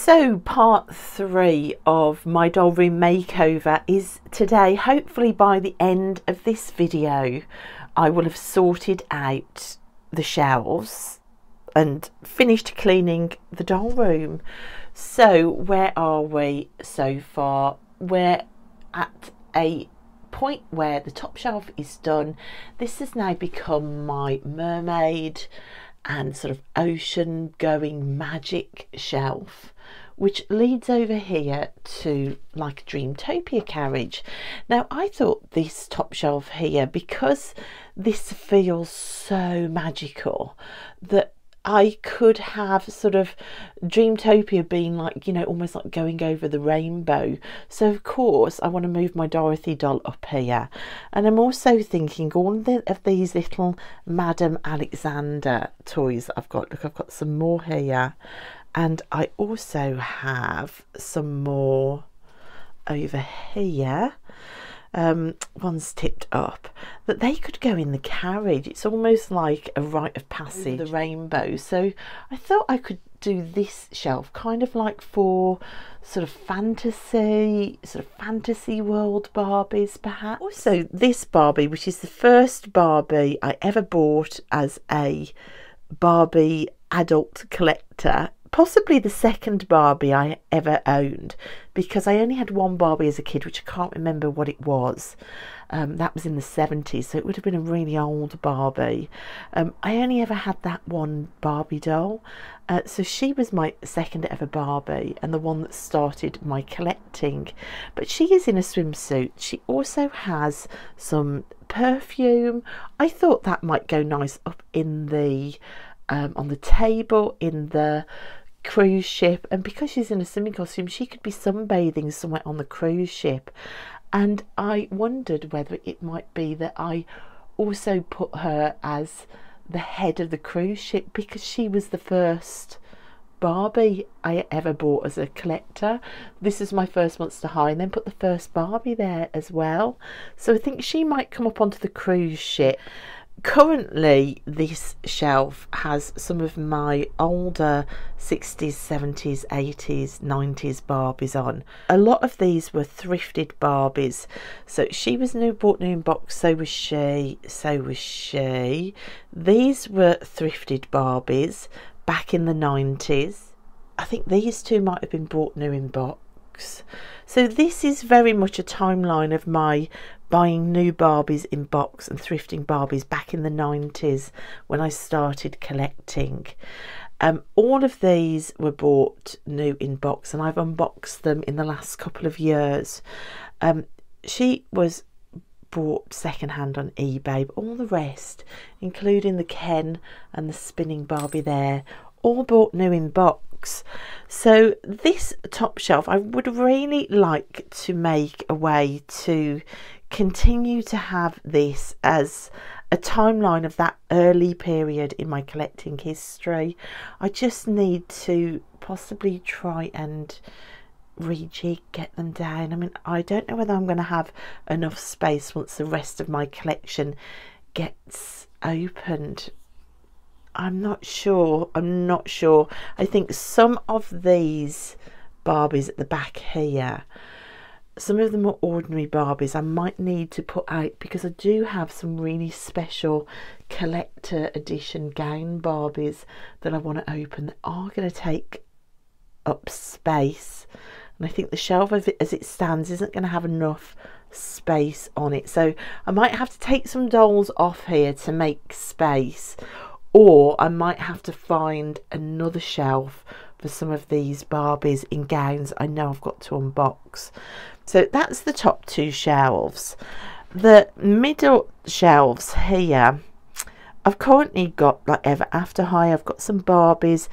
So part 3 of my doll room makeover is today. Hopefully by the end of this video I will have sorted out the shelves and finished cleaning the doll room. So where are we so far? We're at a point where the top shelf is done. This has now become my mermaid and sort of ocean going magic shelf, which leads over here to like a Dreamtopia carriage. Now I thought this top shelf here, because this feels so magical, that I could have sort of Dreamtopia being like, you know, almost like going over the rainbow. So of course I want to move my Dorothy doll up here, and I'm also thinking all of these little Madame Alexander toys that I've got. Look, I've got some more here, and I also have some more over here. One's tipped up, that they could go in the carriage. It's almost like a rite of passage, the rainbow. So I thought I could do this shelf kind of like for sort of fantasy world Barbies perhaps. Also this Barbie, which is the first Barbie I ever bought as a Barbie adult collector, possibly the second Barbie I ever owned, because I only had one Barbie as a kid, which I can't remember what it was. That was in the 70s, so it would have been a really old Barbie. I only ever had that one Barbie doll, so she was my second ever Barbie and the one that started my collecting. But she is in a swimsuit. She also has some perfume. I thought that might go nice up in the on the table in the cruise ship, and because she's in a swimming costume, she could be sunbathing somewhere on the cruise ship. And I wondered whether it might be that I also put her as the head of the cruise ship, because she was the first Barbie I ever bought as a collector. This is my first Monster High, and then put the first Barbie there as well. So I think she might come up onto the cruise ship. Currently this shelf has some of my older 60s, 70s, 80s, 90s Barbies on. A lot of these were thrifted Barbies. So she was bought new in box, so was she, so was she. These were thrifted Barbies back in the 90s. I think these two might have been bought new in box. So this is very much a timeline of my buying new Barbies in box and thrifting Barbies back in the 90s when I started collecting. All of these were bought new in box, and I've unboxed them in the last couple of years. She was bought secondhand on eBay, but all the rest, including the Ken and the spinning Barbie there, all bought new in box. So this top shelf, I would really like to make a way to continue to have this as a timeline of that early period in my collecting history. I just need to possibly try and rejig, get them down. I mean, I don't know whether I'm going to have enough space once the rest of my collection gets opened. I'm not sure. I think some of these Barbies at the back here, some of them are ordinary Barbies, I might need to put out, because I do have some really special collector edition gown Barbies that I want to open that are going to take up space, and I think the shelf of it as it stands isn't going to have enough space on it. So I might have to take some dolls off here to make space, or I might have to find another shelf for some of these Barbies in gowns I know I've got to unbox. So that's the top two shelves. The middle shelves here, I've currently got like Ever After High. I've got some Barbies.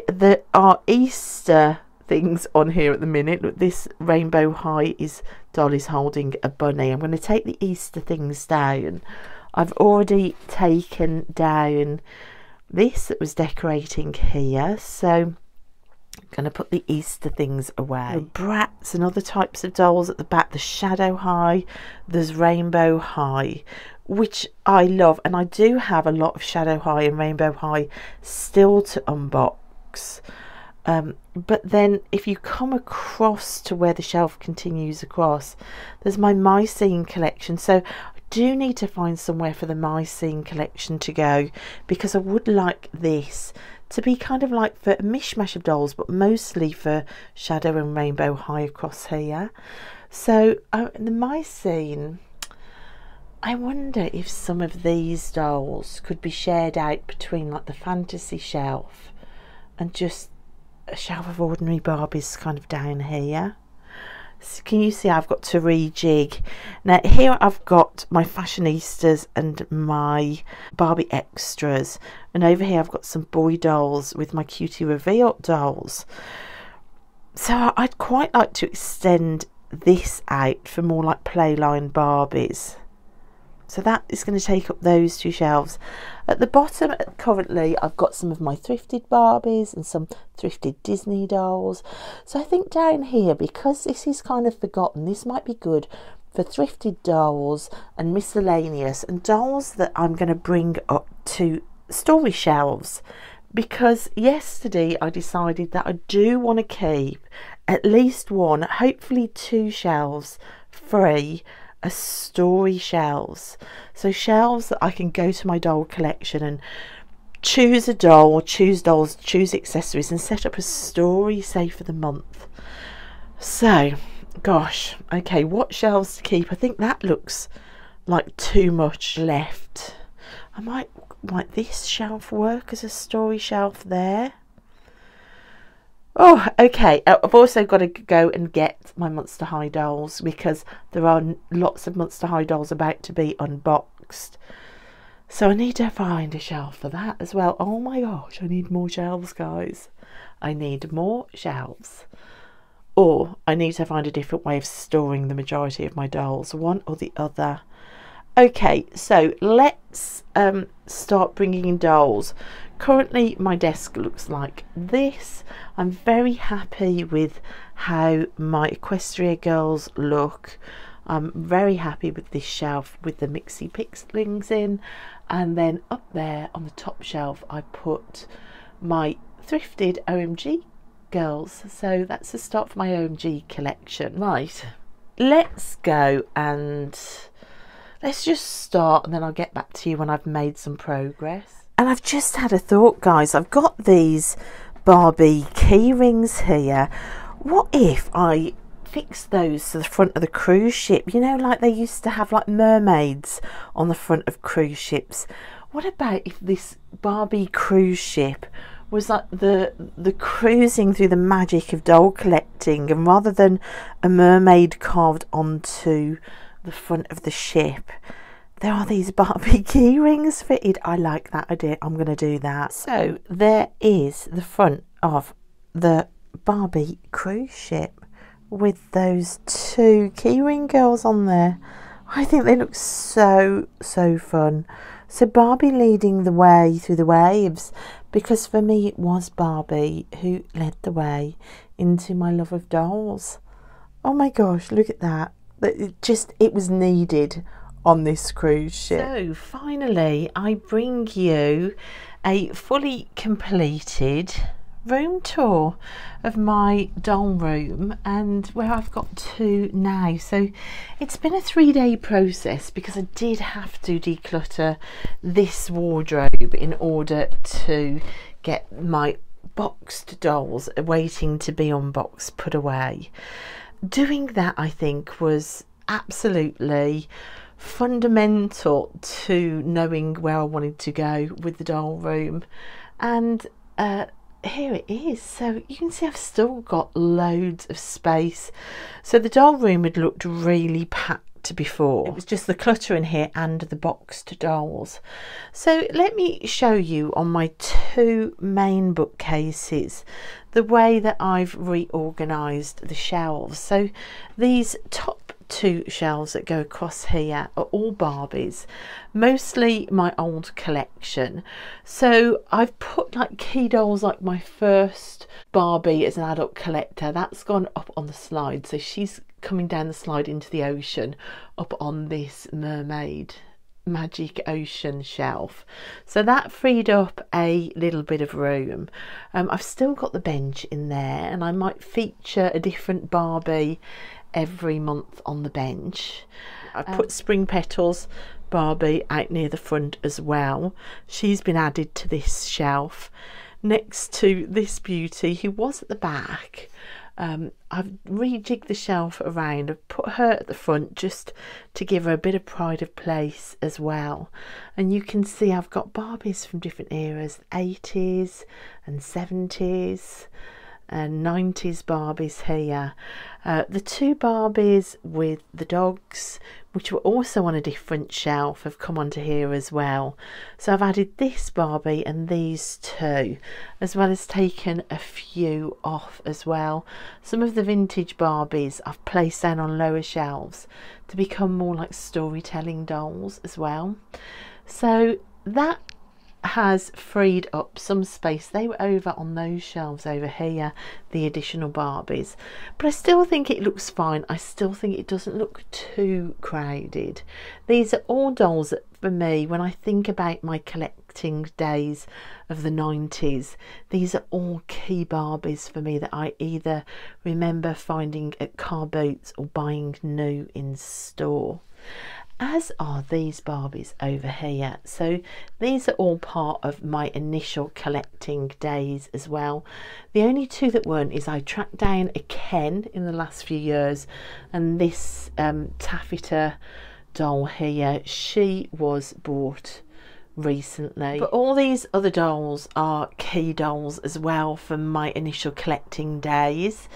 There are Easter things on here at the minute. Look, this Rainbow High doll is holding a bunny. I'm going to take the Easter things down. I've already taken down this that was decorating here, so I'm going to put the Easter things away. The Bratz and other types of dolls at the back. The Shadow High, there's Rainbow High, which I love, and I do have a lot of Shadow High and Rainbow High still to unbox. But then if you come across to where the shelf continues across, there's my Mycene collection. So I do need to find somewhere for the Mycene collection to go, because I would like this to be kind of like for a mishmash of dolls, but mostly for Shadow and Rainbow High across here. So the Mycene, I wonder if some of these dolls could be shared out between like the fantasy shelf and just a shelf of ordinary Barbies kind of down here. So can you see I've got to rejig? Now here I've got my Fashionistas and my Barbie extras, and over here I've got some boy dolls with my Cutie Reveal dolls. So I'd quite like to extend this out for more like Playline Barbies. So that is going to take up those two shelves. At the bottom currently I've got some of my thrifted Barbies and some thrifted Disney dolls. So I think down here, because this is kind of forgotten, this might be good for thrifted dolls and miscellaneous and dolls that I'm going to bring up to story shelves. Because yesterday I decided that I do want to keep at least one, hopefully two shelves free as story shelves. So shelves that I can go to my doll collection and choose a doll, or choose dolls, choose accessories, and set up a story, say, for the month. So gosh, okay, what shelves to keep? I think that looks like too much left. I might this shelf work as a story shelf there. Oh, okay. I've also got to go and get my Monster High dolls, because there are lots of Monster High dolls about to be unboxed. So I need to find a shelf for that as well. Oh my gosh, I need more shelves, guys. I need more shelves. Or I need to find a different way of storing the majority of my dolls, one or the other. Okay, so let's start bringing in dolls. Currently my desk looks like this. I'm very happy with how my Equestria girls look. I'm very happy with this shelf with the Mixie Pixlings in, and then up there on the top shelf I put my thrifted OMG girls. So that's the start for my OMG collection. Right, let's go and let's just start, and then I'll get back to you when I've made some progress. And I've just had a thought, guys. I've got these Barbie key rings here. What if I fix those to the front of the cruise ship? You know, like they used to have like mermaids on the front of cruise ships. What about if this Barbie cruise ship was like the cruising through the magic of doll collecting, and rather than a mermaid carved onto the front of the ship, there are these Barbie key rings fitted. I like that idea. I'm going to do that. So there is the front of the Barbie cruise ship with those two keyring girls on there. I think they look so fun. So Barbie leading the way through the waves, because for me it was Barbie who led the way into my love of dolls. Oh my gosh, look at that. It was needed on this cruise ship. So finally I bring you a fully completed room tour of my doll room, and where I've got to now. So it's been a 3-day process, because I did have to declutter this wardrobe in order to get my boxed dolls waiting to be unboxed put away. Doing that, I think, was absolutely fundamental to knowing where I wanted to go with the doll room. And here it is. So you can see I've still got loads of space. So the doll room had looked really packed before. It was just the clutter in here and the boxed dolls. So let me show you on my two main bookcases the way that I've reorganized the shelves. So these top two shelves that go across here are all Barbies, mostly my old collection. So I've put like key dolls, like my first Barbie as an adult collector, that's gone up on the slide. So she's coming down the slide into the ocean up on this mermaid Magic Ocean shelf, so that freed up a little bit of room. I've still got the bench in there, and I might feature a different Barbie every month on the bench. I put Spring Petals Barbie out near the front as well. She's been added to this shelf next to this beauty who was at the back. I've rejigged the shelf around. I've put her at the front just to give her a bit of pride of place as well. And you can see I've got Barbies from different eras, 80s and 70s and 90s Barbies here. The two Barbies with the dogs, which were also on a different shelf, have come onto here as well. So I've added this Barbie and these two, as well as taken a few off as well. Some of the vintage Barbies I've placed down on lower shelves to become more like storytelling dolls as well. So that has freed up some space. They were over on those shelves over here, the additional Barbies, but I still think it looks fine. I still think it doesn't look too crowded. These are all dolls that, for me, when I think about my collecting days of the 90s, these are all key Barbies for me that I either remember finding at car boots or buying new in store, as are these Barbies over here. So these are all part of my initial collecting days as well. The only two that weren't is I tracked down a Ken in the last few years, and this taffeta doll here, she was bought recently. But all these other dolls are key dolls as well from my initial collecting days.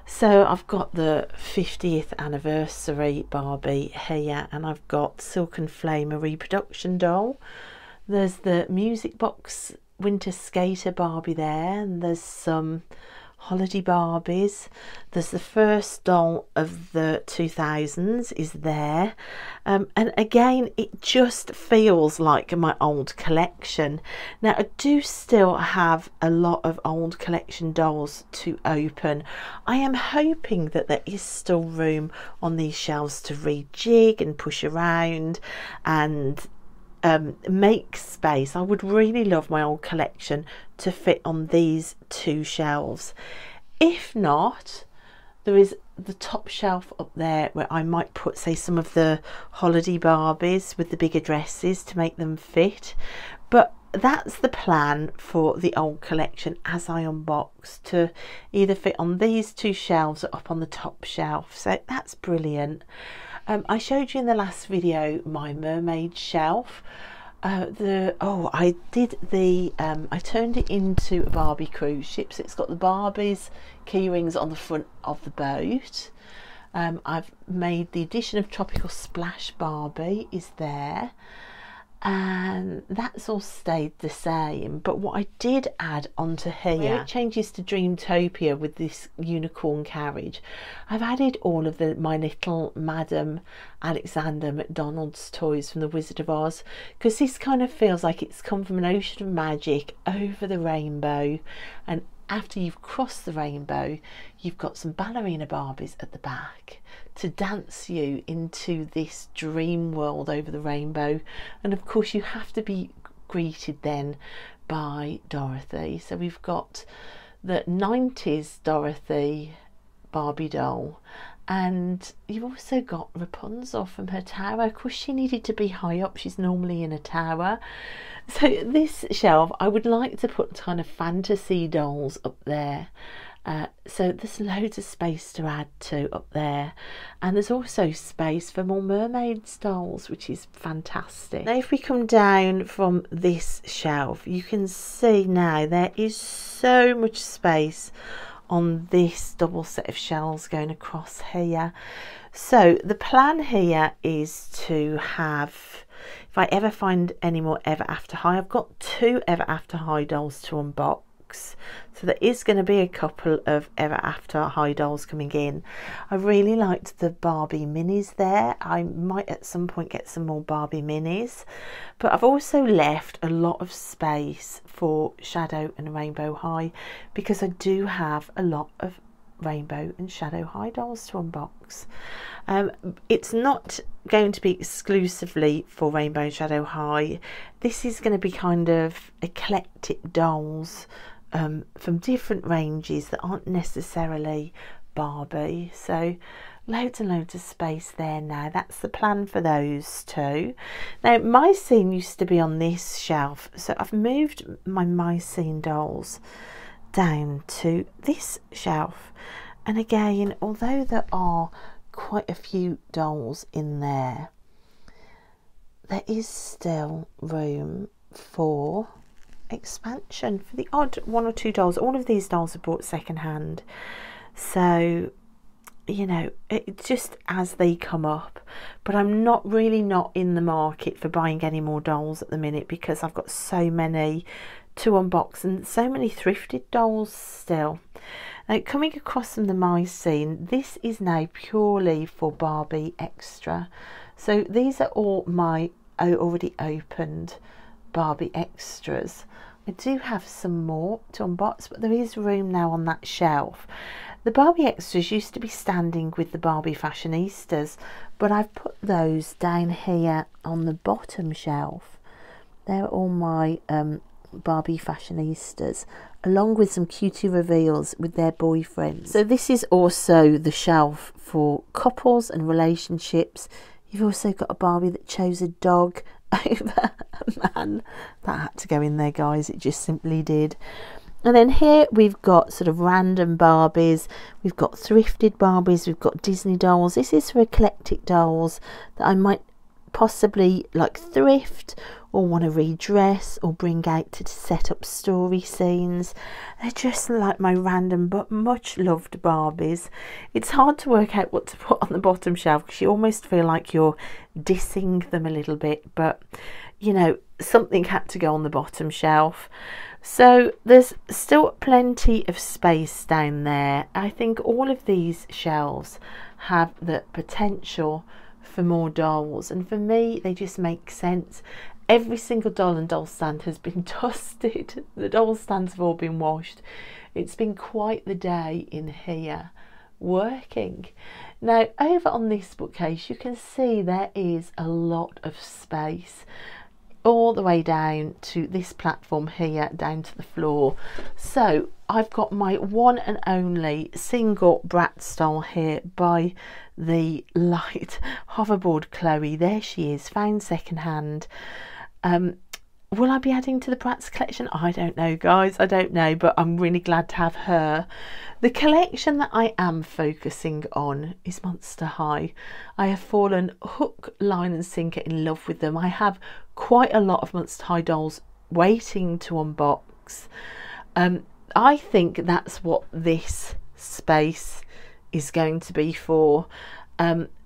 So I've got the 50th anniversary Barbie here, and I've got Silken Flame, a reproduction doll. There's the Music Box Winter Skater Barbie there, and there's some holiday Barbies. There's the first doll of the 2000s is there, and again it just feels like my old collection. Now I do still have a lot of old collection dolls to open. I am hoping that there is still room on these shelves to rejig and push around and make space. I would really love my old collection to fit on these two shelves. If not, there is the top shelf up there where I might put, say, some of the holiday Barbies with the bigger dresses to make them fit. But that's the plan for the old collection as I unbox, to either fit on these two shelves or up on the top shelf. So that's brilliant. I showed you in the last video my mermaid shelf. I turned it into a Barbie cruise ship, so it's got the Barbie's key rings on the front of the boat. I've made the addition of Tropical Splash Barbie is there, and that's all stayed the same. But what I did add onto here, it changes to Dreamtopia with this unicorn carriage. I've added all of my little Madame Alexander McDonald's toys from the Wizard of Oz, because this kind of feels like it's come from an ocean of magic over the rainbow, and after you've crossed the rainbow, you've got some ballerina Barbies at the back to dance you into this dream world over the rainbow. And of course you have to be greeted then by Dorothy. So we've got the 90s Dorothy Barbie doll, and you've also got Rapunzel from her tower. Of course she needed to be high up, she's normally in a tower. So this shelf, I would like to put kind of fantasy dolls up there. So there's loads of space to add to up there, and there's also space for more mermaids dolls, which is fantastic. Now if we come down from this shelf, you can see now there is so much space on this double set of shelves going across here. So the plan here is to have, if I ever find any more Ever After High, I've got two Ever After High dolls to unbox. So there is going to be a couple of Ever After High dolls coming in. I really liked the Barbie minis there. I might at some point get some more Barbie minis, but I've also left a lot of space for Shadow and Rainbow High, because I do have a lot of Rainbow and Shadow High dolls to unbox. It's not going to be exclusively for Rainbow and Shadow High. This is going to be kind of eclectic dolls from different ranges that aren't necessarily Barbie. So loads and loads of space there now. That's the plan for those two. Now My Scene used to be on this shelf, so I've moved my My Scene dolls down to this shelf. And again, although there are quite a few dolls in there, there is still room for expansion for the odd one or two dolls. All of these dolls are bought second hand, so you know, it just as they come up. But I'm not in the market for buying any more dolls at the minute, because I've got so many to unbox and so many thrifted dolls still. Now, coming across from the My Scene, this is now purely for Barbie Extra. So these are all my already opened Barbie Extras. I do have some more to unbox, but there is room now on that shelf. The Barbie Extras used to be standing with the Barbie Fashionistas, but I've put those down here on the bottom shelf. They're all my Barbie Fashionistas, along with some cutie reveals with their boyfriends. So this is also the shelf for couples and relationships. You've also got a Barbie that chose a dog over a man. That had to go in there, guys. It just simply did. And then here we've got sort of random Barbies. We've got thrifted Barbies. We've got Disney dolls. This is for eclectic dolls that I might possibly like thrift or want to redress or bring out to set up story scenes. They're just like my random but much loved Barbies. It's hard to work out what to put on the bottom shelf because you almost feel like you're dissing them a little bit, but you know, something had to go on the bottom shelf. So there's still plenty of space down there. I think all of these shelves have the potential for more dolls, and for me they just make sense. Every single doll and doll stand has been dusted. The doll stands have all been washed. It's been quite the day in here working. Now over on this bookcase you can see there is a lot of space all the way down to this platform here, down to the floor. So I've got my one and only single Bratz doll here by the light hoverboard Chloe. There she is, found second hand. Will I be adding to the Bratz collection? I don't know, guys, I don't know, but I'm really glad to have her. The collection that I am focusing on is Monster High. I have fallen hook, line and sinker in love with them. I have quite a lot of Monster High dolls waiting to unbox. I think that's what this space is going to be for.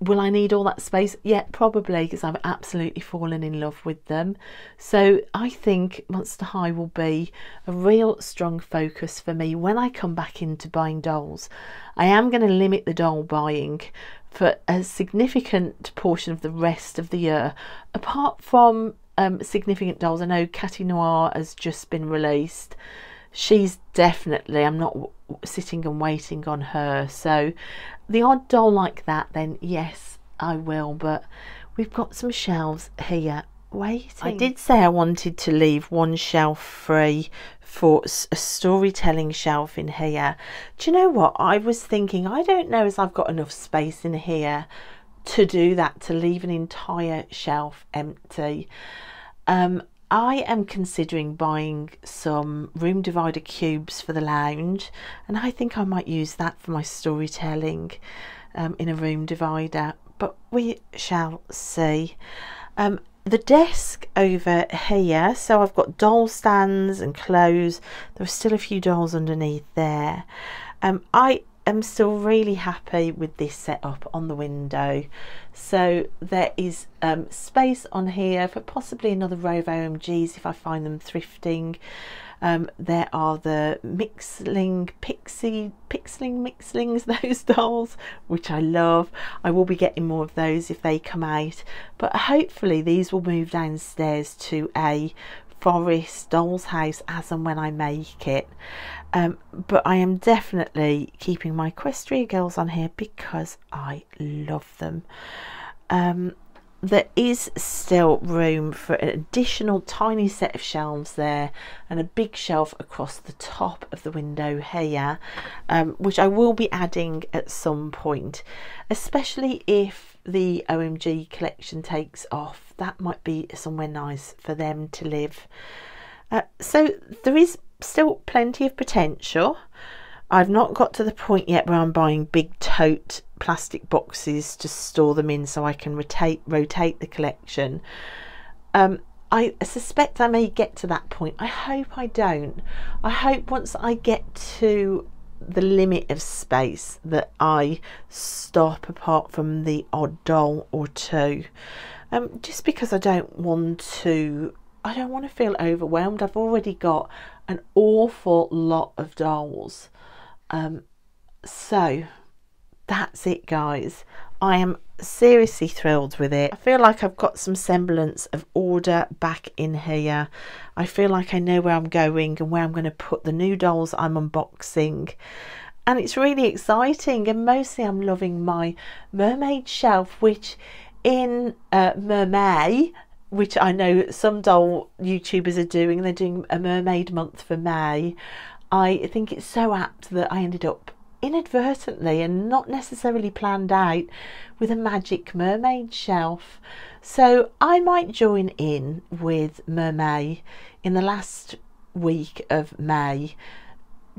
Will I need all that space? Yeah, probably, because I've absolutely fallen in love with them. So I think Monster High will be a real strong focus for me when I come back into buying dolls. I am going to limit the doll buying for a significant portion of the rest of the year, apart from significant dolls. I know Catty Noir has just been released. She's definitely, I'm not sitting and waiting on her. So the odd doll like that, then yes, I will. But we've got some shelves here waiting. I did say I wanted to leave one shelf free for a storytelling shelf in here. Do you know what? I was thinking, I don't know if I've got enough space in here to do that, to leave an entire shelf empty. I am considering buying some room divider cubes for the lounge, and I think I might use that for my storytelling in a room divider, but we shall see. The desk over here, so I've got doll stands and clothes. There are still a few dolls underneath there. I am still really happy with this setup on the window. So there is space on here for possibly another row of OMGs if I find them thrifting. There are the Mixling Mixlings, those dolls, which I love. I will be getting more of those if they come out, but hopefully these will move downstairs to a forest doll's house as and when I make it. But I am definitely keeping my Equestria girls on here because I love them. There is still room for an additional tiny set of shelves there, and a big shelf across the top of the window here, which I will be adding at some point, especially if the OMG collection takes off. That might be somewhere nice for them to live. So there is still plenty of potential. I've not got to the point yet where I'm buying big tote plastic boxes to store them in so I can rotate the collection. I suspect I may get to that point. I hope I don't. I hope once I get to the limit of space that I stop, apart from the odd doll or two, just because I don't want to feel overwhelmed. I've already got an awful lot of dolls. So that's it, guys. I am seriously thrilled with it. I feel like I've got some semblance of order back in here. I feel like I know where I'm going and where I'm going to put the new dolls I'm unboxing, and it's really exciting. And mostly I'm loving my mermaid shelf, which in Mermay, which I know some doll YouTubers are doing. They're doing a mermaid month for May. I think it's so apt that I ended up inadvertently and not necessarily planned out with a magic mermaid shelf. So I might join in with Mermay in the last week of May,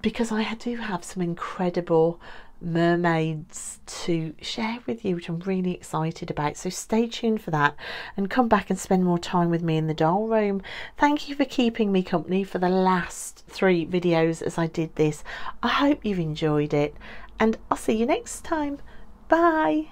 because I do have some incredible mermaids to share with you, which I'm really excited about. So stay tuned for that and come back and spend more time with me in the doll room. Thank you for keeping me company for the last 3 videos as I did this. I hope you've enjoyed it, and I'll see you next time. Bye.